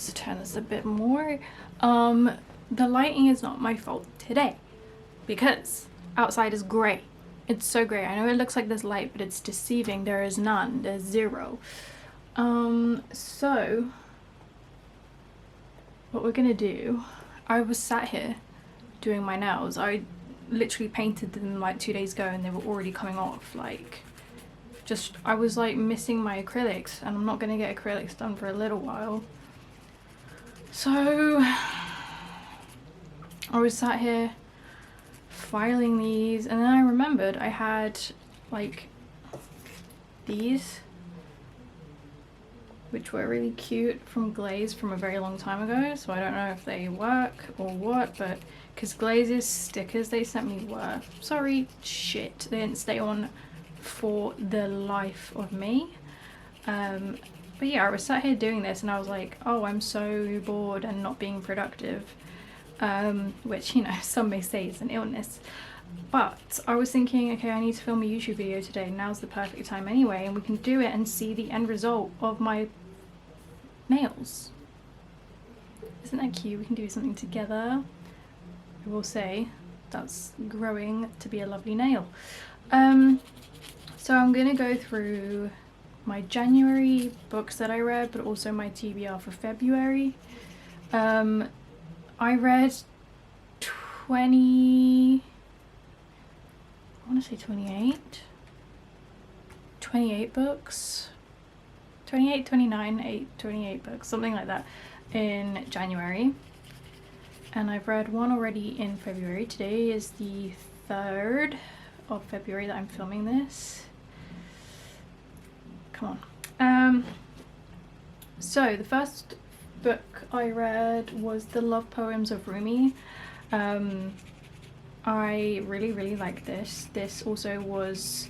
Let's turn this a bit more. The lighting is not my fault today because outside is grey. It's so grey. I know it looks like there's light, but it's deceiving. There is none. There's zero. So what we're gonna do, I was sat here doing my nails. I literally painted them like 2 days ago and they were already coming off. Like, just, I was like missing my acrylics, and I'm not gonna get acrylics done for a little while. So I was sat here filing these, and then I remembered I had like these, which were really cute, from Glaze from a very long time ago. So I don't know if they work or what, but because Glaze's stickers they sent me were, sorry, shit. They didn't stay on for the life of me. But yeah, I was sat here doing this and I was like, oh, I'm so bored and not being productive, which, you know, some may say is an illness. But I was thinking, okay, I need to film a YouTube video today. Now's the perfect time anyway, and we can do it and see the end result of my nails. Isn't that cute? We can do something together. I will say that's growing to be a lovely nail. So I'm gonna go through my January books that I read, but also my TBR for February. I read 28 books, 28, 29, 28 books, something like that, in January. And I've read one already in February. Today is the 3rd of February that I'm filming this. Come on. So the first book I read was The Love Poems of Rumi. I really like this. This also was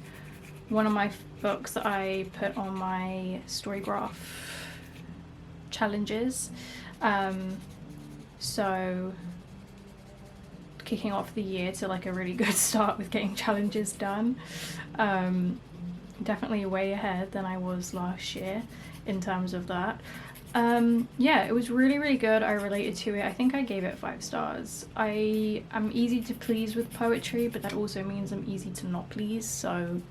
one of my books that I put on my Storygraph challenges. So kicking off the year to like a really good start with getting challenges done. Definitely way ahead than I was last year in terms of that. Yeah, it was really good. I related to it. I think I gave it 5 stars. I am easy to please with poetry, but that also means I'm easy to not please. So,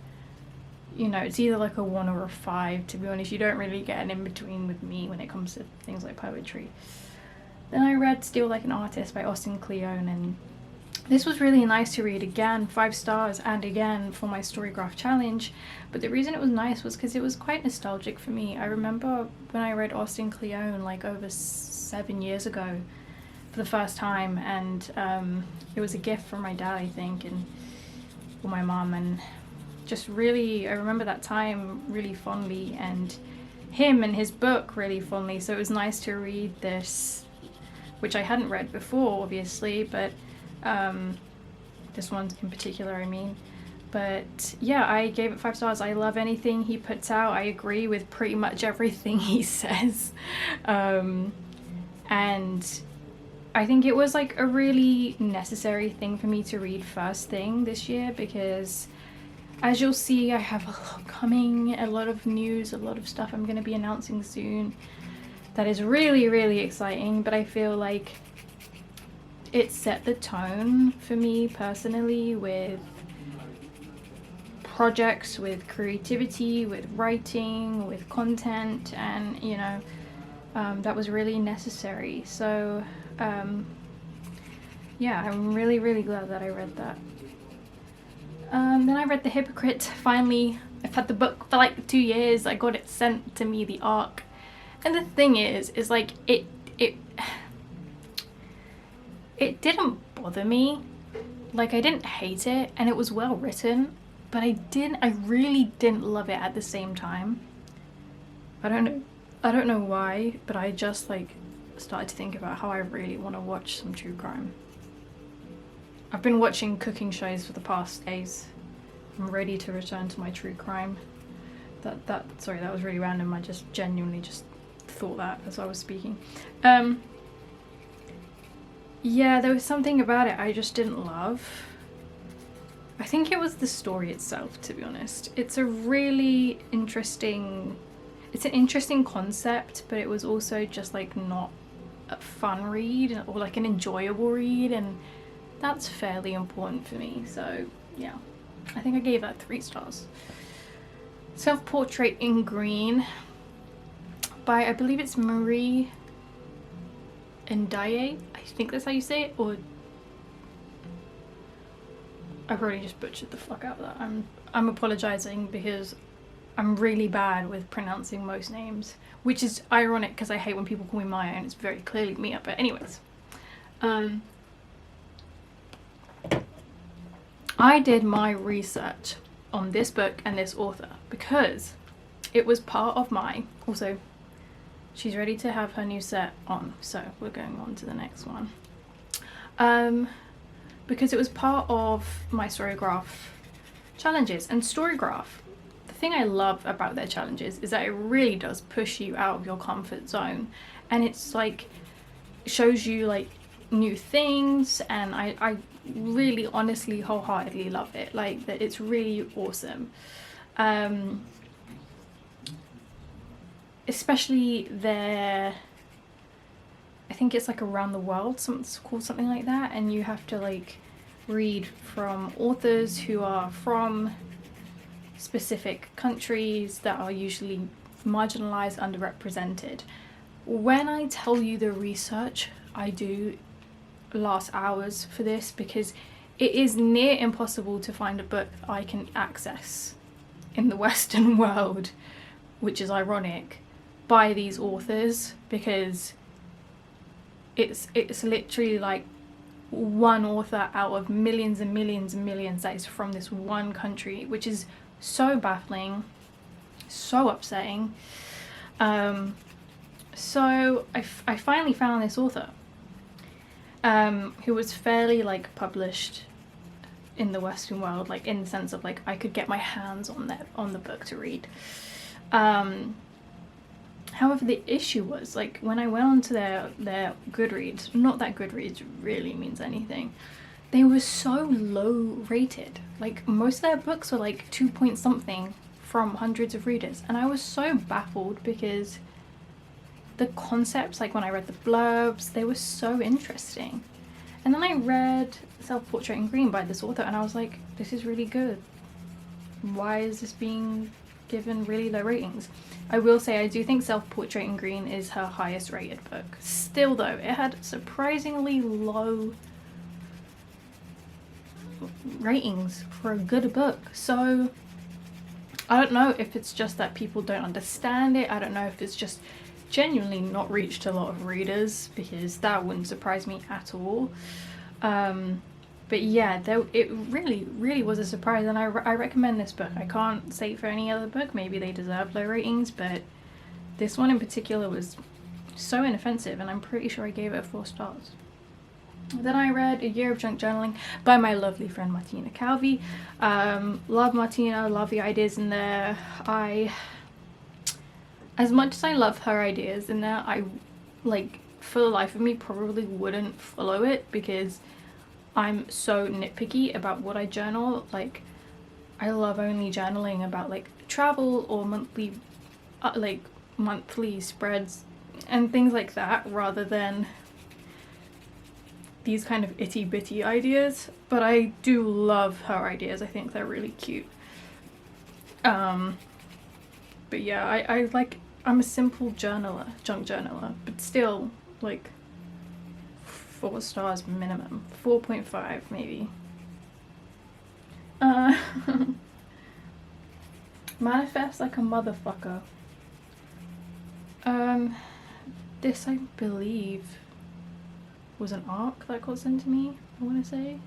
you know, it's either like a 1 or a 5. To be honest, you don't really get an in-between with me when it comes to things like poetry. Then I read Still Like an Artist by Austin Kleon, and this was really nice to read. Again, 5 stars, and again for my Storygraph challenge. But the reason it was nice was because it was quite nostalgic for me. I remember when I read Austin Kleon like over 7 years ago for the first time, and it was a gift from my dad, I think, and or my mum, and just really, I remember that time really fondly, and him and his book really fondly. So it was nice to read this, which I hadn't read before, obviously, but this one in particular, I mean. But yeah, I gave it 5 stars. I love anything he puts out. I agree with pretty much everything he says. And I think it was like a really necessary thing for me to read first thing this year, because as you'll see, I have a lot coming, a lot of news, a lot of stuff I'm going to be announcing soon that is really exciting. But I feel like it set the tone for me personally with projects, with creativity, with writing, with content, and you know, that was really necessary. So yeah, I'm really glad that I read that. Then I read The Hypocrite. Finally, I've had the book for like 2 years. I got it sent to me, the ARC, and the thing is like it didn't bother me. Like, I didn't hate it, and it was well written, but I really didn't love it at the same time. I don't know why, but I just like started to think about how I really want to watch some true crime. I've been watching cooking shows for the past days. I'm ready to return to my true crime. Sorry, that was really random. I just genuinely just thought that as I was speaking. Yeah, there was something about it I just didn't love. I think it was the story itself, to be honest. It's a really interesting... it's an interesting concept, but it was also just like not a fun read or like an enjoyable read, and that's fairly important for me. So yeah, I think I gave that 3 stars. Self-Portrait in Green by, I believe it's Marie Ndiaye, I think that's how you say it, or I probably just butchered the fuck out of that. I'm apologizing because I'm really bad with pronouncing most names, which is ironic because I hate when people call me Maya and it's very clearly Mia. But anyways, I did my research on this book and this author because it was part of my, also she's ready to have her new set on, so we're going on to the next one. Because it was part of my Storygraph challenges, and Storygraph, the thing I love about their challenges is that it really does push you out of your comfort zone, and it's like shows you like new things, and I really honestly wholeheartedly love it. Like that, it's really awesome. Especially their, I think it's like around the world, it's called something like that, and you have to like read from authors who are from specific countries that are usually marginalized, underrepresented. When I tell you the research I do last hours for this, because it is near impossible to find a book I can access in the Western world, which is ironic, by these authors, because it's literally like one author out of millions and millions and millions that is from this one country, which is so baffling, so upsetting. So I finally found this author who was fairly like published in the Western world, like in the sense of like I could get my hands on the book to read. However, the issue was, like, when I went onto their Goodreads, not that Goodreads really means anything, they were so low rated. Like, most of their books were like 2 point something from hundreds of readers, and I was so baffled because the concepts, like when I read the blurbs, they were so interesting. And then I read Self-Portrait in Green by this author, and I was like, this is really good. Why is this being given really low ratings? I will say I do think Self-Portrait in Green is her highest rated book. Still though, it had surprisingly low ratings for a good book. So I don't know if it's just that people don't understand it. I don't know if it's just genuinely not reached a lot of readers, because that wouldn't surprise me at all. But yeah, it really was a surprise, and I recommend this book. I can't say for any other book, maybe they deserve low ratings, but this one in particular was so inoffensive, and I'm pretty sure I gave it 4 stars. Then I read A Year of Junk Journaling by my lovely friend Martina Calvi. Love Martina, love the ideas in there. As much as I love her ideas in there, I, like, for the life of me, probably wouldn't follow it, because I'm so nitpicky about what I journal. Like, I love only journaling about like travel or monthly spreads and things like that, rather than these kind of itty bitty ideas. But I do love her ideas. I think they're really cute. But yeah, I'm a simple journaler, junk journaler, but still, like, 4 stars minimum, 4.5 maybe. Manifest Like a Motherfucker. This, I believe, was an arc that got sent to me, I want to say.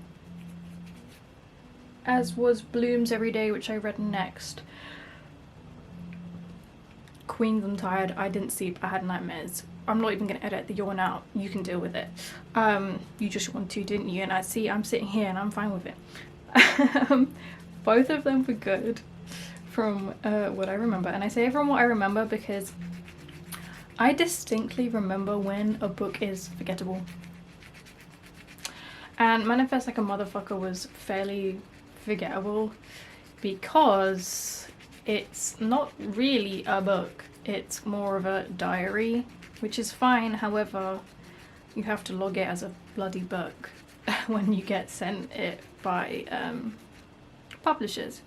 As was Blooms Every Day, which I read next. Queens, I'm tired, I didn't sleep, I had nightmares. I'm not even going to edit the yawn out, you can deal with it. You just want to, didn't you? And I see I'm sitting here and I'm fine with it. Both of them were good from what I remember. And I say from what I remember because I distinctly remember when a book is forgettable. And Manifest Like a Motherfucker was fairly forgettable because it's not really a book. it's more of a diary, which is fine. However, you have to log it as a bloody book when you get sent it by publishers.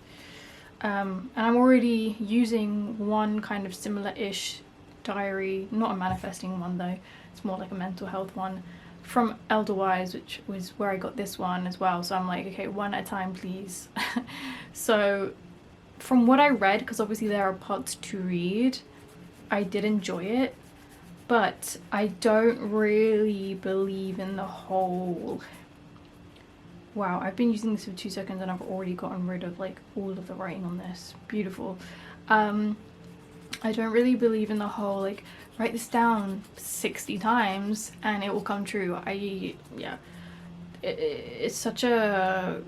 And I'm already using one kind of similar-ish diary, not a manifesting one though, it's more like a mental health one, from Elderwise, which was where I got this one as well. So I'm like, okay, one at a time please. So from what I read, because obviously there are parts to read, I did enjoy it, but I don't really believe in the whole... Wow, I've been using this for 2 seconds and I've already gotten rid of like all of the writing on this. Beautiful. I don't really believe in the whole like write this down 60 times and it will come true. It's such a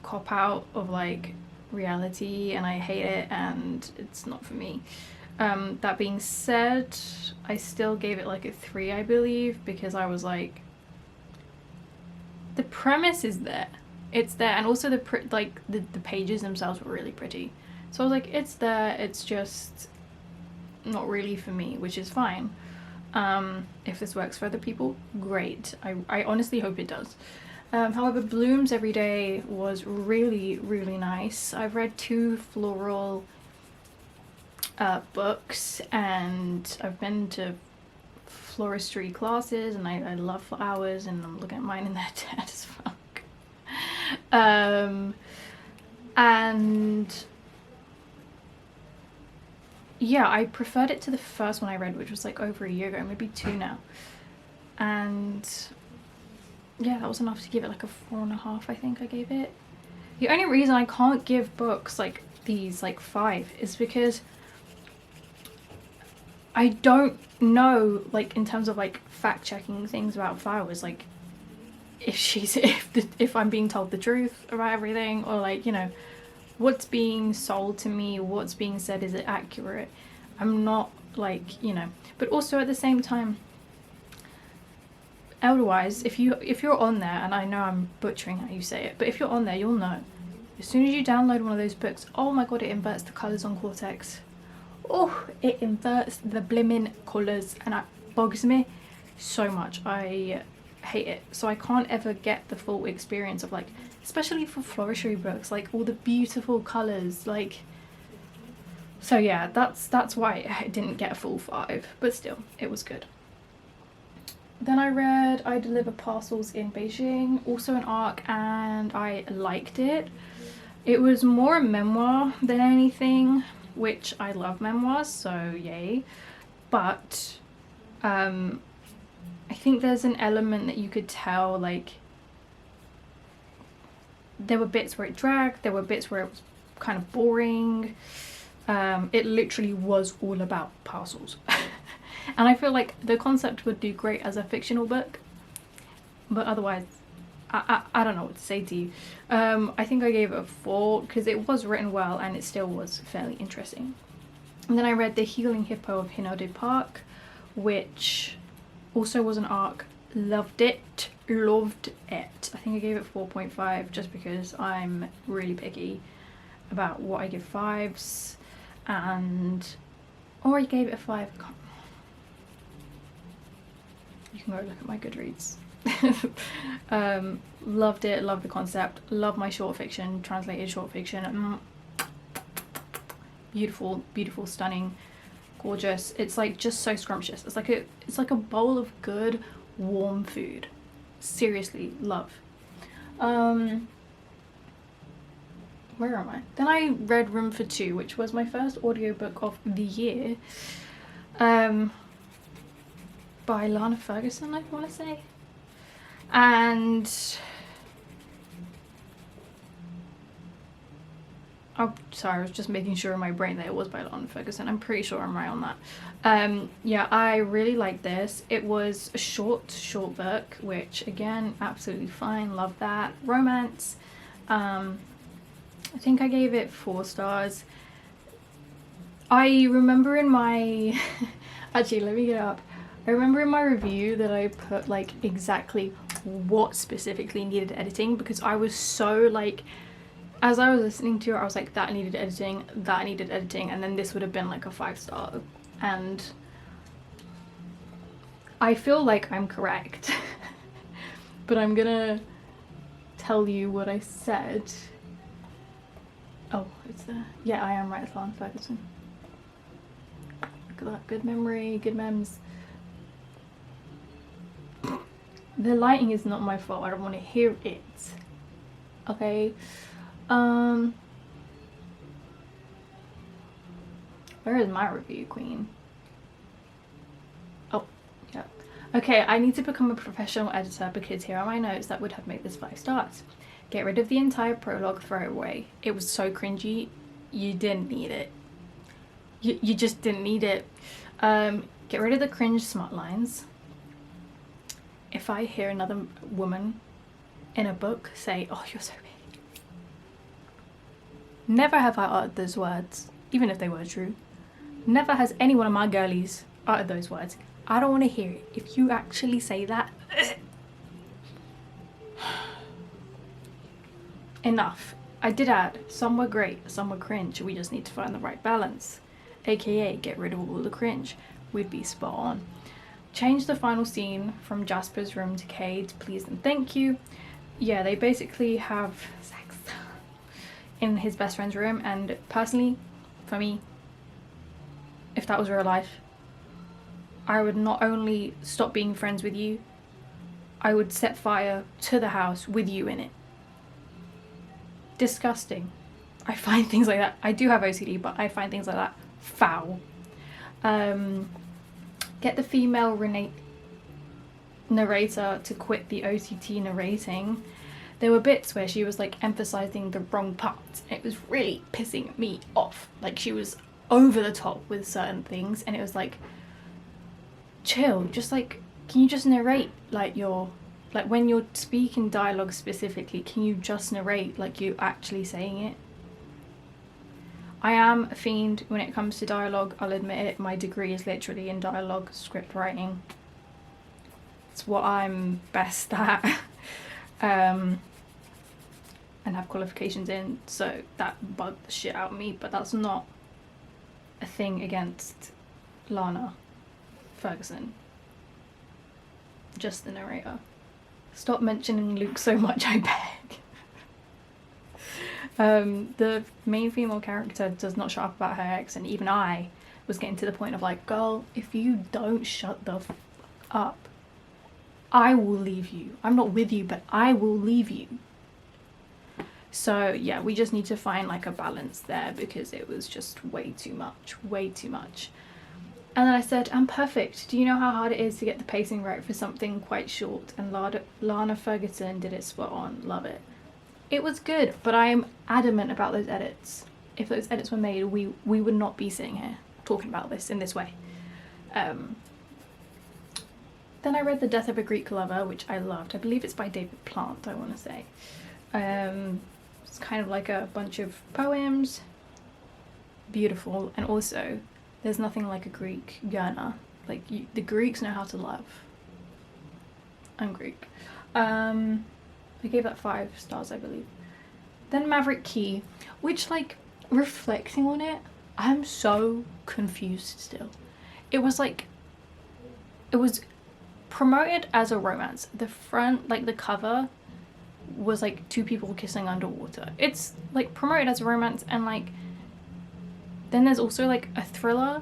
cop out of like reality and I hate it and it's not for me. That being said, I still gave it like a 3, I believe, because I was like, the premise is there, it's there, and also the pages themselves were really pretty, so I was like, it's there, it's just not really for me, which is fine. If this works for other people, great. I honestly hope it does. However, Blooms Every Day was really, really nice. I've read 2 floral books and I've been to floristry classes and I love flowers, and I'm looking at mine and they're dead as fuck. And yeah, I preferred it to the first one I read, which was like over a year ago, maybe 2 now. And yeah, that was enough to give it like a 4.5, I think I gave it. The only reason I can't give books like these like 5 is because I don't know, like in terms of like fact checking things about flowers, like if I'm being told the truth about everything, or like, you know, what's being sold to me, what's being said, is it accurate? I'm not like, you know. But also at the same time, Elderwise, if you're on there, and I know I'm butchering how you say it, but if you're on there, you'll know. As soon as you download one of those books, oh my god, it inverts the colours on Cortex. Oh, it inverts the blimmin' colours and it bugs me so much. I hate it. So I can't ever get the full experience of like, especially for floristry books, like all the beautiful colours, like. So yeah, that's why I didn't get a full 5, but still, it was good. Then I read I Deliver Parcels in Beijing, also an ARC, and I liked it. It was more a memoir than anything, which I love memoirs, so yay. But I think there's an element that you could tell, like, there were bits where it dragged, there were bits where it was kind of boring. It literally was all about parcels. And I feel like the concept would do great as a fictional book, but otherwise I don't know what to say to you. I think I gave it a 4 because it was written well and it still was fairly interesting. And then I read The Healing Hippo of Hinode Park, which also was an ARC. Loved it. I think I gave it 4.5 just because I'm really picky about what I give 5s, and or I gave it a 5. You can go look at my Goodreads. Loved it, loved the concept, love my short fiction, translated short fiction. Beautiful, beautiful, stunning, gorgeous. It's like just so scrumptious. It's like a bowl of good warm food. Seriously, love. Where am I? Then I read Room for Two, which was my first audiobook of the year, by Lana Ferguson, I want to say. And oh, sorry, I was just making sure in my brain that it was by Lana Ferguson. I'm pretty sure I'm right on that. Yeah, I really liked this. It was a short book, which again, absolutely fine, love that. Romance. I think I gave it 4 stars. I remember in my actually, let me get it up. I remember in my review that I put like exactly what specifically needed editing, because I was so like, as I was listening to it, I was like, that needed editing, and then this would have been like a 5-star and I feel like I'm correct. But I'm gonna tell you what I said. Oh, it's there. Yeah, I am right, it's Lana Ferguson. Look at that, good memory, good memes. The lighting is not my fault, I don't want to hear it. Okay, where is my review queen? Oh, yeah. Okay, I need to become a professional editor because here are my notes that would have made this 5 stars. Get rid of the entire prologue, throw it away. It was so cringy, you didn't need it. You just didn't need it. Get rid of the cringe smart lines. If I hear another woman in a book say, oh, you're so big. Never have I uttered those words, even if they were true. Never has any one of my girlies uttered those words. I don't want to hear it. If you actually say that, enough. I did add, some were great, some were cringe. We just need to find the right balance. AKA, get rid of all the cringe. We'd be spot on. Change the final scene from Jasper's room to Cade, please and thank you. Yeah, they basically have sex in his best friend's room, and personally, for me, if that was real life, I would not only stop being friends with you, I would set fire to the house with you in it. Disgusting. I find things like that, I do have OCD, but I find things like that foul. Get the female narrator to quit the OTT narrating. There were bits where she was like emphasizing the wrong parts. It was really pissing me off. Like she was over the top with certain things, and it was like, chill, just like, can you just narrate like when you're speaking dialogue specifically, can you just narrate like you actually saying it? I am a fiend when it comes to dialogue, I'll admit it. My degree is literally in dialogue script writing. It's what I'm best at. And have qualifications in, so that bugged the shit out of me, but that's not a thing against Lana Ferguson. Just the narrator. Stop mentioning Luke so much, I beg. The main female character does not shut up about her ex, and even I was getting to the point of like, girl, if you don't shut the f up, I will leave you. I'm not with you, but I will leave you. So yeah, we just need to find like a balance there because it was just way too much, way too much. And then I said, I'm perfect. Do you know how hard it is to get the pacing right for something quite short? And Lana Ferguson did it spot on. Love it. It was good, but I'm adamant about those edits. If those edits were made, we would not be sitting here talking about this in this way. Then I read The Death of a Greek Lover, which I loved. I believe it's by David Plant, I want to say. It's kind of like a bunch of poems. Beautiful. And also, there's nothing like a Greek yearner. Like, the Greeks know how to love. I'm Greek. I gave that 5 stars, I believe. Then Maverick Key, which, like, reflecting on it, I'm so confused still. It was like, it was promoted as a romance. The front, like the cover, was like 2 people kissing underwater. It's like promoted as a romance, and like, then there's also like a thriller,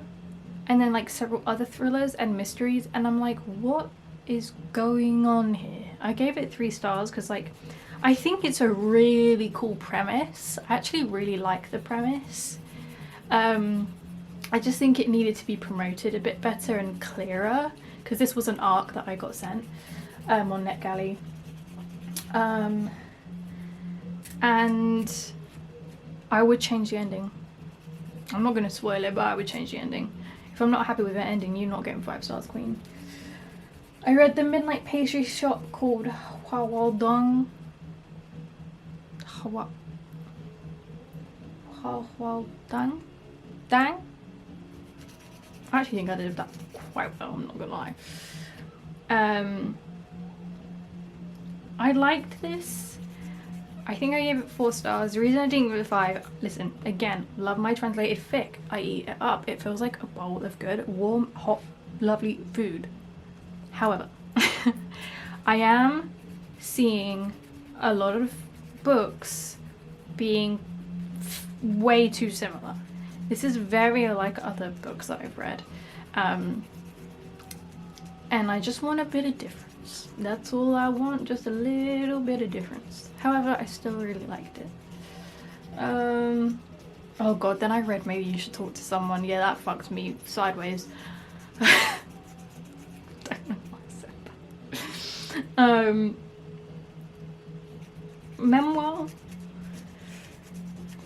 and then like several other thrillers and mysteries, and I'm like, what is going on here? I gave it 3 stars because like, I think it's a really cool premise. I actually really like the premise. I just think it needed to be promoted a bit better and clearer, because this was an arc that I got sent on NetGalley. And I would change the ending. I'm not going to spoil it, but I would change the ending. If I'm not happy with the ending, you're not getting 5 stars, queen. I read The Midnight Pastry Shop called Hwawaldong. Hwawaldang? Dang? I actually think I did that quite well, I'm not gonna lie. I liked this. I think I gave it 4 stars. The reason I didn't give it 5, listen, again, love my translated fic. I eat it up. It feels like a bowl of good, warm, hot, lovely food. However, I am seeing a lot of books being way too similar. This is very like other books that I've read. And I just want a bit of difference. That's all I want, just a little bit of difference. However, I still really liked it. Oh god, then I read Maybe You Should Talk to Someone. Yeah, that fucked me sideways. Don't know why I said that. Memoir.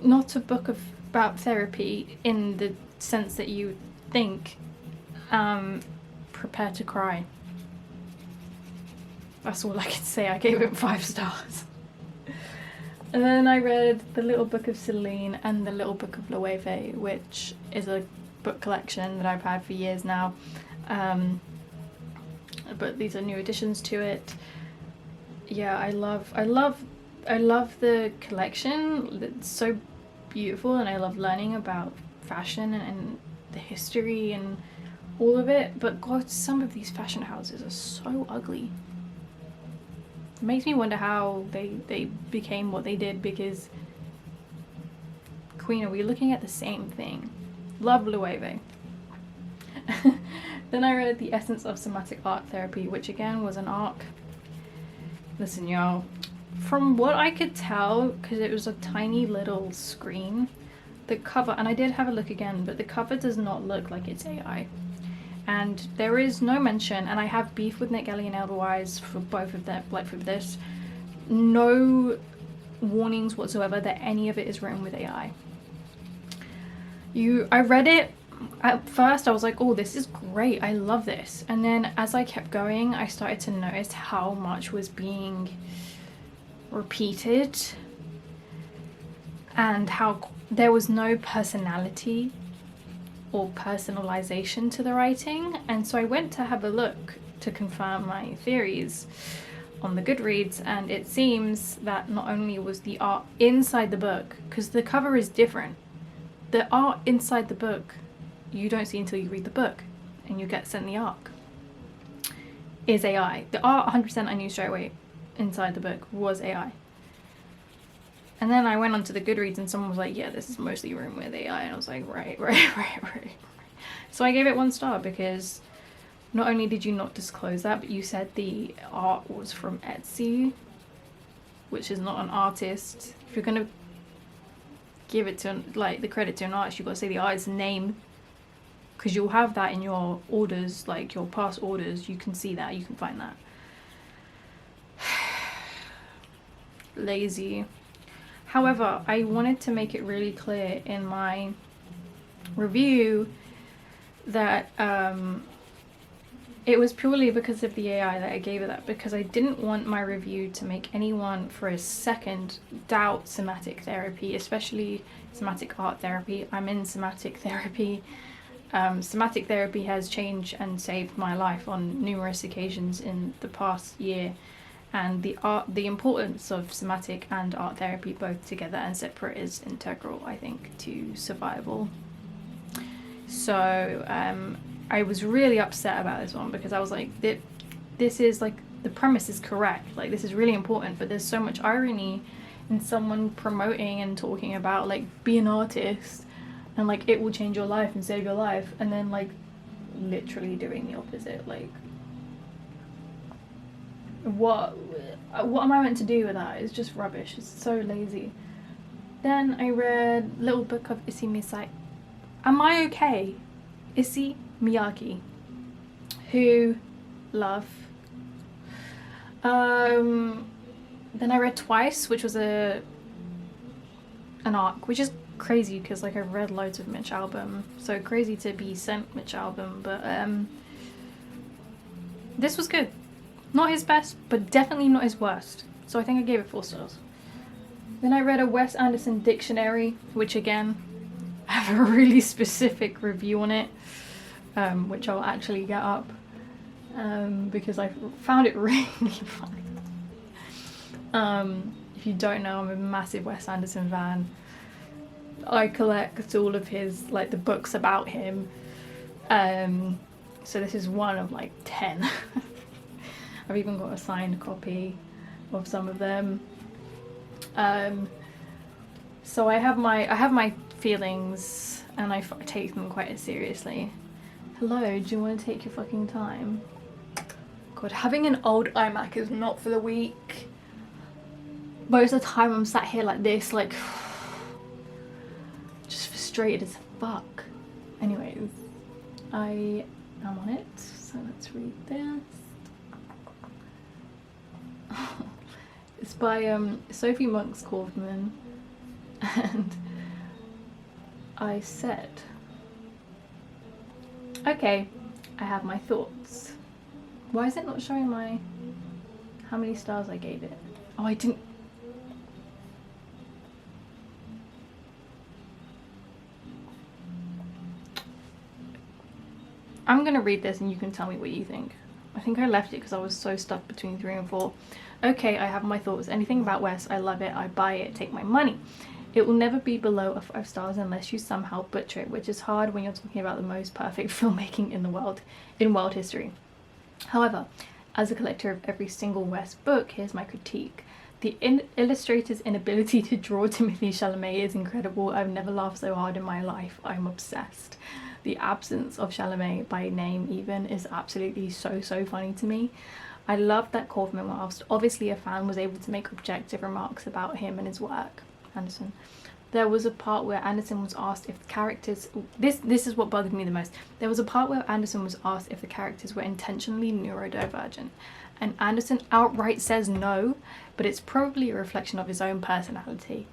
Not a book about therapy in the sense that you think. Prepare to cry. That's all I can say. I gave it 5 stars. And then I read The Little Book of Celine and The Little Book of Loewe, which is a book collection that I've had for years now. But these are new additions to it. Yeah, I love the collection. It's so beautiful, and I love learning about fashion and the history and all of it. But god, some of these fashion houses are so ugly. It makes me wonder how they became what they did, because Queen, are we looking at the same thing? Love Loewe. Then I read The Essence of Somatic Art Therapy, which again was an arc. Listen, y'all, from what I could tell, because it was a tiny little screen, the cover, and I did have a look again, but the cover does not look like it's AI. And there is no mention, and I have beef with Nick Ellie and otherwise for both of them, like for this, no warnings whatsoever that any of it is written with AI. I read it, at first I was like, oh, this is great, I love this. And then as I kept going, I started to notice how much was being repeated and how there was no personality or personalization to the writing. And so I went to have a look to confirm my theories on the Goodreads, and it seems that not only was the art inside the book, because the cover is different, the art inside the book you don't see until you read the book and you get sent the arc, is AI. The art 100% I knew straight away inside the book was AI. And then I went onto the Goodreads and someone was like, yeah, this is mostly written with AI. And I was like, right. So I gave it 1 star because not only did you not disclose that, but you said the art was from Etsy, which is not an artist. If you're going to give it to, like, the credit to an artist, you've got to say the artist's name, because you'll have that in your orders, like your past orders. You can see that, you can find that. Lazy. However, I wanted to make it really clear in my review that it was purely because of the AI that I gave it that, because I didn't want my review to make anyone for a second doubt somatic therapy, especially somatic art therapy. I'm in somatic therapy. Somatic therapy has changed and saved my life on numerous occasions in the past year. And the importance of somatic and art therapy both together and separate is integral, I think, to survival. So I was really upset about this one, because I was like, this is like, the premise is correct, like this is really important, but there's so much irony in someone promoting and talking about like, be an artist and like it will change your life and save your life, and then like literally doing the opposite. Like, what am I meant to do with that? It's just rubbish. It's so lazy. Then I read Little Book of Issey Miyake. Am I okay? Issey Miyake, who love. Then I read Twice, which was an arc, which is crazy because like I've read loads of Mitch Albom, so crazy to be sent Mitch Albom, but this was good. Not his best, but definitely not his worst. So I think I gave it 4 stars. Then I read a Wes Anderson dictionary, which again, I have a really specific review on it, which I'll actually get up, because I found it really funny. If If you don't know, I'm a massive Wes Anderson fan. I collect all of his, like, the books about him. So this is one of like 10. I've even got a signed copy of some of them. So I have my feelings, and I take them quite seriously. Hello, do you want to take your fucking time? God, having an old iMac is not for the weak. Most of the time I'm sat here like this, like just frustrated as fuck. Anyways, I am on it, so let's read this. It's by Sophie Monks Kaufman, and I said, okay, I have my thoughts. Why is it not showing my how many stars I gave it? Oh, I didn't. I'm gonna read this and you can tell me what you think. I think I left it because I was so stuck between 3 and 4. Okay, I have my thoughts. Anything about Wes, I love it, I buy it, take my money. It will never be below a 5 stars unless you somehow butcher it, which is hard when you're talking about the most perfect filmmaking in the world, in world history. However, as a collector of every single Wes book, here's my critique. The illustrator's inability to draw Timothée Chalamet is incredible. I've never laughed so hard in my life. I'm obsessed. The absence of Chalamet by name even is absolutely so funny to me. I love that Kaufman, whilst obviously a fan, was able to make objective remarks about him and his work. Anderson. There was a part where Anderson was asked if the characters... This is what bothered me the most. There was a part where Anderson was asked if the characters were intentionally neurodivergent. And Anderson outright says no, but it's probably a reflection of his own personality.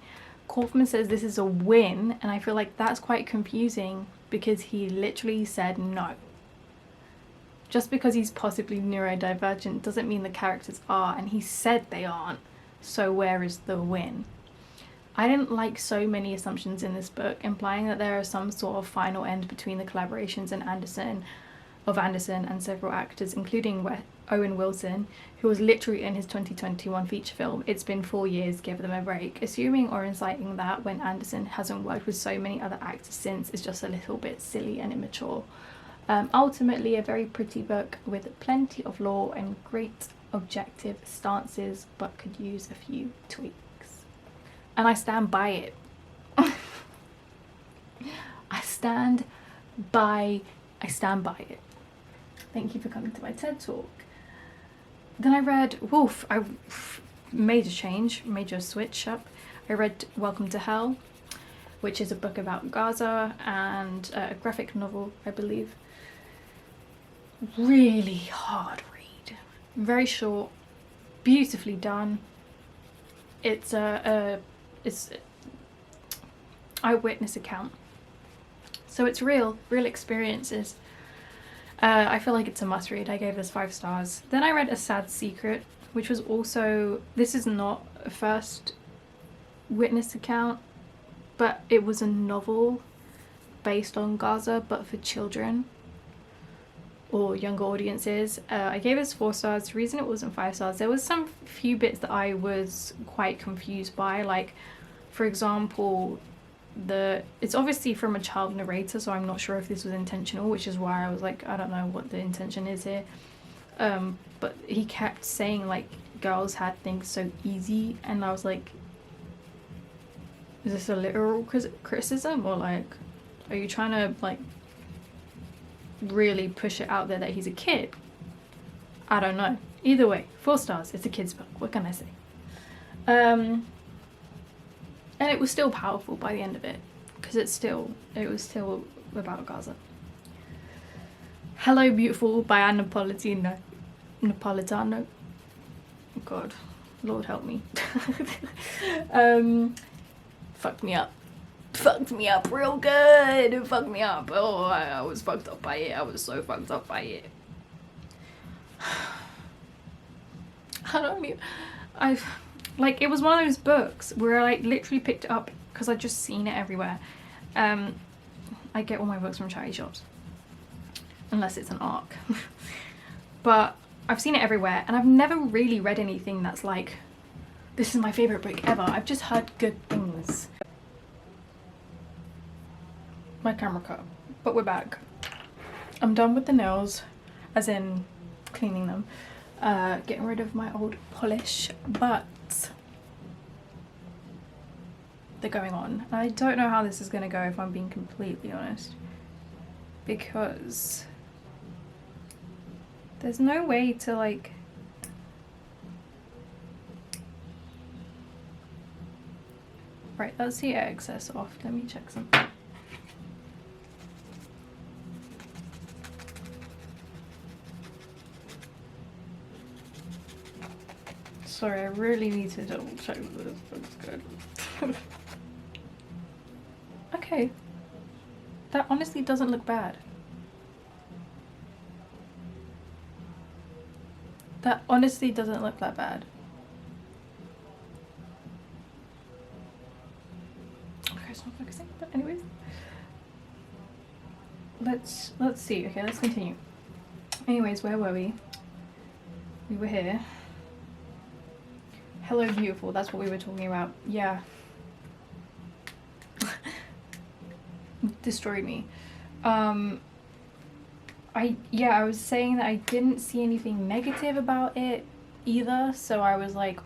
Kaufman says this is a win, and I feel like that's quite confusing because he literally said no. Just because he's possibly neurodivergent doesn't mean the characters are, and he said they aren't. So where is the win? I didn't like so many assumptions in this book, implying that there is some sort of final end between the collaborations and Anderson and several actors, including Owen Wilson, who was literally in his 2021 feature film. It's been 4 years, give them a break. Assuming or inciting that when Anderson hasn't worked with so many other actors since is just a little bit silly and immature. Ultimately, a very pretty book with plenty of lore and great objective stances, but could use a few tweaks. And I stand by it. I stand by it. Thank you for coming to my TED Talk. Then I read, major switch up. I read Welcome to Hell, which is a book about Gaza and a graphic novel, I believe. Really hard read. Very short, beautifully done. It's it's eyewitness account, so it's real experiences. I feel like it's a must read. I gave this 5 stars. Then I read A Sad Secret, which was also, this is not a first witness account, but it was a novel based on Gaza, but for children or younger audiences. I gave this 4 stars. The reason it wasn't 5 stars, there was some few bits that I was quite confused by, like, for example, it's obviously from a child narrator, so I'm not sure if this was intentional, which is why I was like, I don't know what the intention is here. But he kept saying like girls had things so easy, and I was like, is this a literal criticism, or like, are you trying to like really push it out there that he's a kid? I don't know. Either way, 4 stars. It's a kid's book. What can I say? And it was still powerful by the end of it, because it was still about Gaza. Hello Beautiful by Anna Napolitano. God, Lord help me. Fucked me up real good. It fucked me up. Oh, I was fucked up by it. I was so fucked up by it. Like, it was one of those books where I like literally picked it up because I'd just seen it everywhere. I get all my books from charity shops, unless it's an ARC. But I've seen it everywhere, and I've never really read anything that's like This is my favourite book ever. I've just heard good things. My camera cut, but we're back. I'm done with the nails, as in cleaning them, getting rid of my old polish, but they're going on. I don't know how this is going to go, if I'm being completely honest, because there's no way to like right, that's the excess off. Let me check something. Sorry, I really need to double check that this looks good. Okay. That honestly doesn't look bad. That honestly doesn't look that bad. Okay, it's not focusing, but anyways. Let's see. Okay, let's continue. Anyways, where were we? We were here. Hello beautiful, that's what we were talking about. Yeah. Destroyed me. I was saying that I didn't see anything negative about it either, so I was like,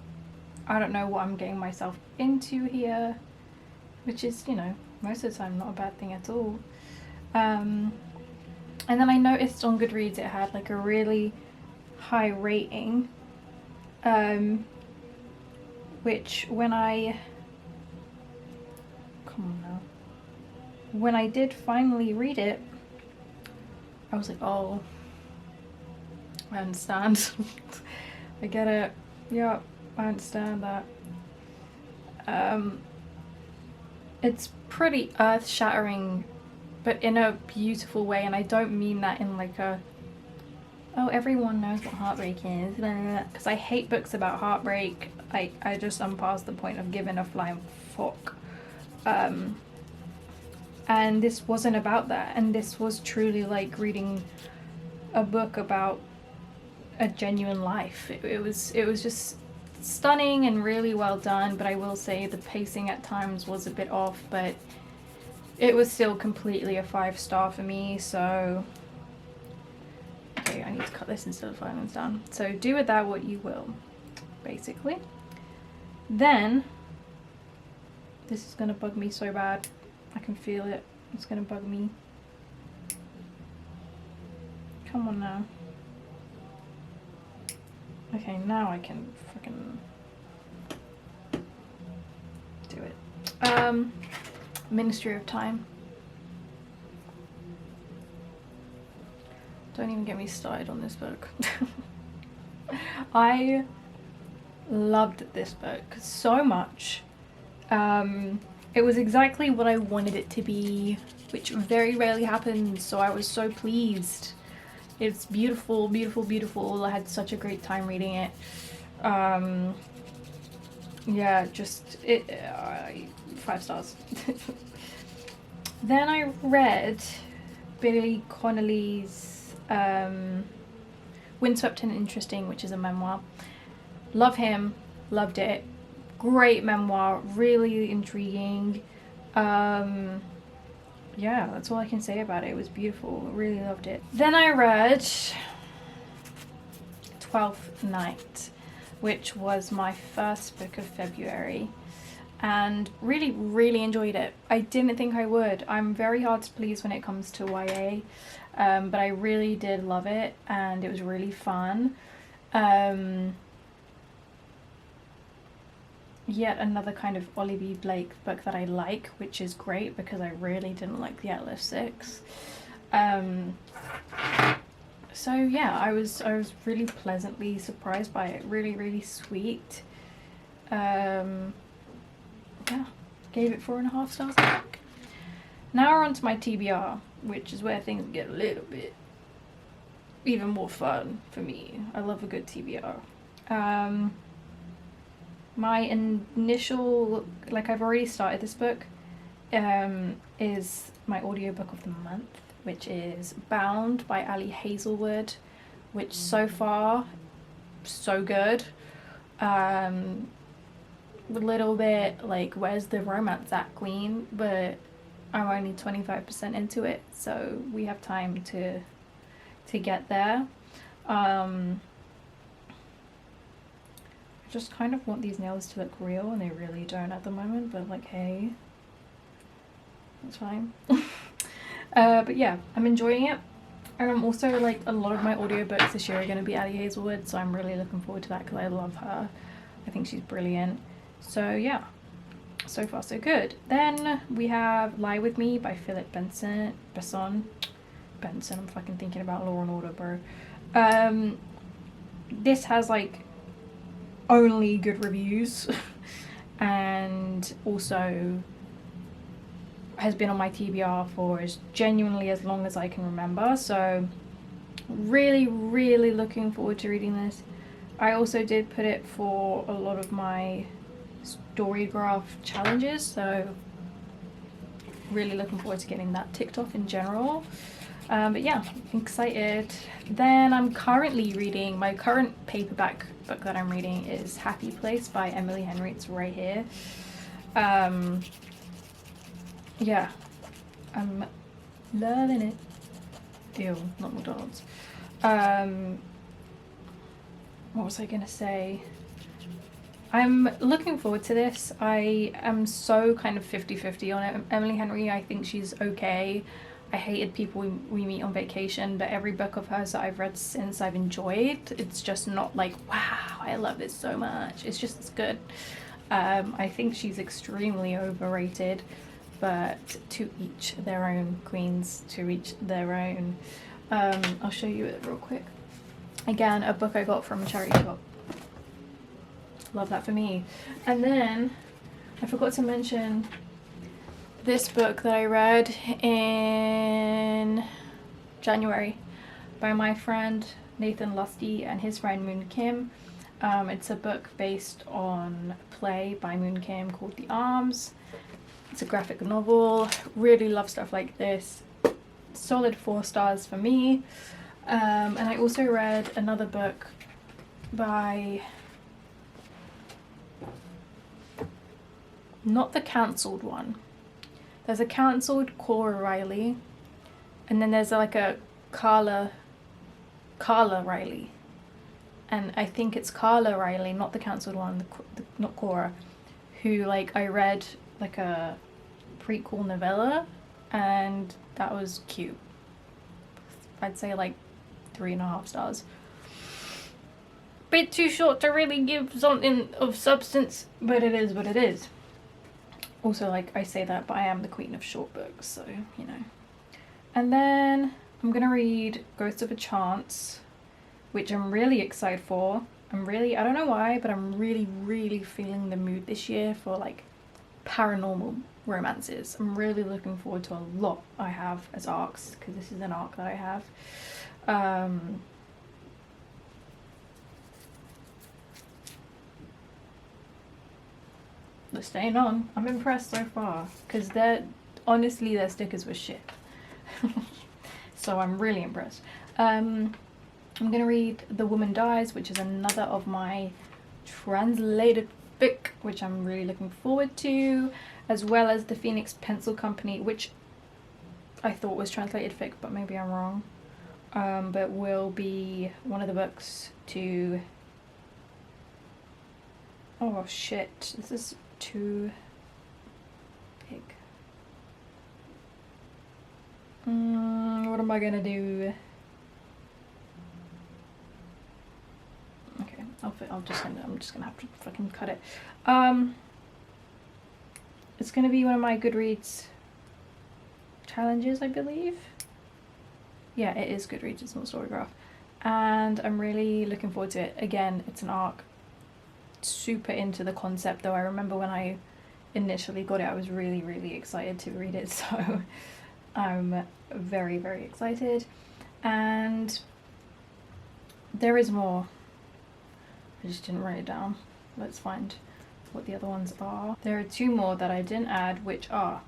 I don't know what I'm getting myself into here, which is, you know, most of the time not a bad thing at all. And then I noticed on Goodreads it had like a really high rating, which when I did finally read it, I was like, oh, I understand. I get it. Yeah, I understand that. It's pretty earth-shattering, but in a beautiful way, and I don't mean that in like a, oh, everyone knows what heartbreak is, because I hate books about heartbreak. I just am past the point of giving a flying fuck. And this wasn't about that, and this was truly like reading a book about a genuine life. It was just stunning and really well done, but I will say the pacing at times was a bit off, but it was still completely a 5-star for me. So okay, I need to cut this instead of filing this down. So do with that what you will, basically. Then this is gonna bug me so bad. I can feel it. It's gonna bug me. Come on now. Okay, now I can freaking do it. Ministry of Time. Don't even get me started on this book. I loved this book so much. It was exactly what I wanted it to be, which very rarely happens, so I was so pleased. It's beautiful, beautiful, beautiful. I had such a great time reading it. Yeah, just 5 stars. Then I read Billy Connolly's Windswept and Interesting, which is a memoir. Love him, loved it. Great memoir, really intriguing. Yeah, that's all I can say about it. It was beautiful, really loved it. Then I read 12th Night, which was my first book of February, and really, really enjoyed it. I didn't think I would. I'm very hard to please when it comes to YA, but I really did love it, and it was really fun. Yet another kind of Olivia Blake book that I like, which is great because I really didn't like The Atlas 6. So yeah, I was really pleasantly surprised by it. Really, really sweet. Yeah, gave it 4.5 stars, I think. Now we're on to my TBR, which is where things get a little bit even more fun for me. I love a good TBR. My initial, like, I've already started this book, is my audiobook of the month, which is Bound by Ali Hazelwood, which so far, so good. a little bit like, where's the romance at, queen? But I'm only 25% into it, so we have time to get there. I just kind of want these nails to look real, and they really don't at the moment, but like, hey, that's fine. But yeah, I'm enjoying it. And I'm also, like, a lot of my audiobooks this year are going to be Ali Hazelwood, so I'm really looking forward to that because I love her. I think she's brilliant. So yeah, so far so good. Then we have Lie With Me by Philip Benson. I'm fucking thinking about Law and Order, bro. This has, like, only good reviews and also has been on my TBR for genuinely as long as I can remember, so really looking forward to reading this. I also did put it for a lot of my Storygraph challenges, so really looking forward to getting that ticked off in general. But yeah, excited. Then I'm currently reading, my current paperback book that I'm reading is Happy Place by Emily Henry. It's right here. Yeah, I'm loving it. Ew, not McDonald's. What was I gonna say? I'm looking forward to this. I am so kind of 50-50 on it. Emily Henry, I think she's okay. I hated People We Meet on Vacation, but every book of hers that I've read since I've enjoyed. It's just not like, wow, I love this so much. It's just, it's good. I think she's extremely overrated, but to each their own, queens, to each their own. I'll show you it real quick. Again, a book I got from a charity shop. Love that for me. And then I forgot to mention this book that I read in January by my friend Nathan Lusty and his friend Moon Kim. It's a book based on a play by Moon Kim called The Arms. It's a graphic novel. Really love stuff like this. Solid 4 stars for me. And I also read another book by, not the cancelled one. There's a cancelled Cora Riley, and then there's like a Carla Riley. And I think it's Carla Riley, not the cancelled one, not Cora, who, like, I read like a prequel novella, and that was cute. I'd say like 3.5 stars. Bit too short to really give something of substance, but it is what it is. Also, like, I say that, but I am the queen of short books, so, you know. And then I'm gonna read Ghost of a Chance, which I'm really excited for. I don't know why, but I'm really feeling the mood this year for, like, paranormal romances. I'm really looking forward to a lot I have as arcs, because this is an arc that I have. They're staying on. I'm impressed so far, because honestly their stickers were shit. So I'm really impressed. I'm gonna read The Woman Dies, which is another of my translated fic, which I'm really looking forward to, as well as The Phoenix Pencil Company, which I thought was translated fic, but maybe I'm wrong. But will be one of the books to... Oh shit, this is too big. What am I gonna do? Okay, I'm just gonna have to fucking cut it. It's gonna be one of my Goodreads challenges, I believe. Yeah, it is Goodreads, it's not Storygraph. And I'm really looking forward to it. Again, it's an arc. Super into the concept, though. I remember when I initially got it, I was really excited to read it, so I'm very excited. And there is more. I just didn't write it down. Let's find what the other ones are. There are 2 more that I didn't add, which are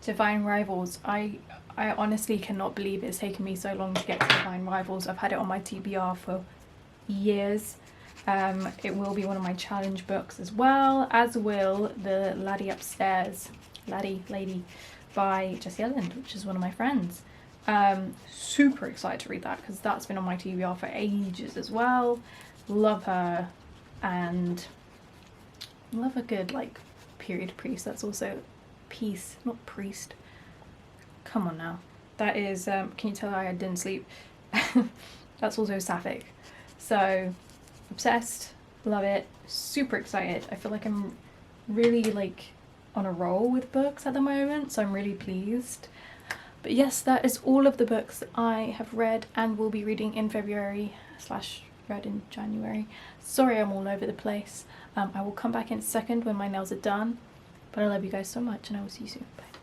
Divine Rivals. I honestly cannot believe it's taken me so long to get to Divine Rivals. I've had it on my TBR for years. It will be one of my challenge books as well, as will the Laddie Upstairs, Lady by Jessie Elland, which is one of my friends. Super excited to read that because that's been on my TBR for ages as well. Love her, and love a good like period piece that's also piece, not priest. Come on now. That is, can you tell I didn't sleep? That's also sapphic. So obsessed, love it, super excited. I feel like I'm really like on a roll with books at the moment, so I'm really pleased. But yes, that is all of the books that I have read and will be reading in February / read in January. Sorry I'm all over the place. I will come back in a second when my nails are done, but I love you guys so much and I will see you soon. Bye.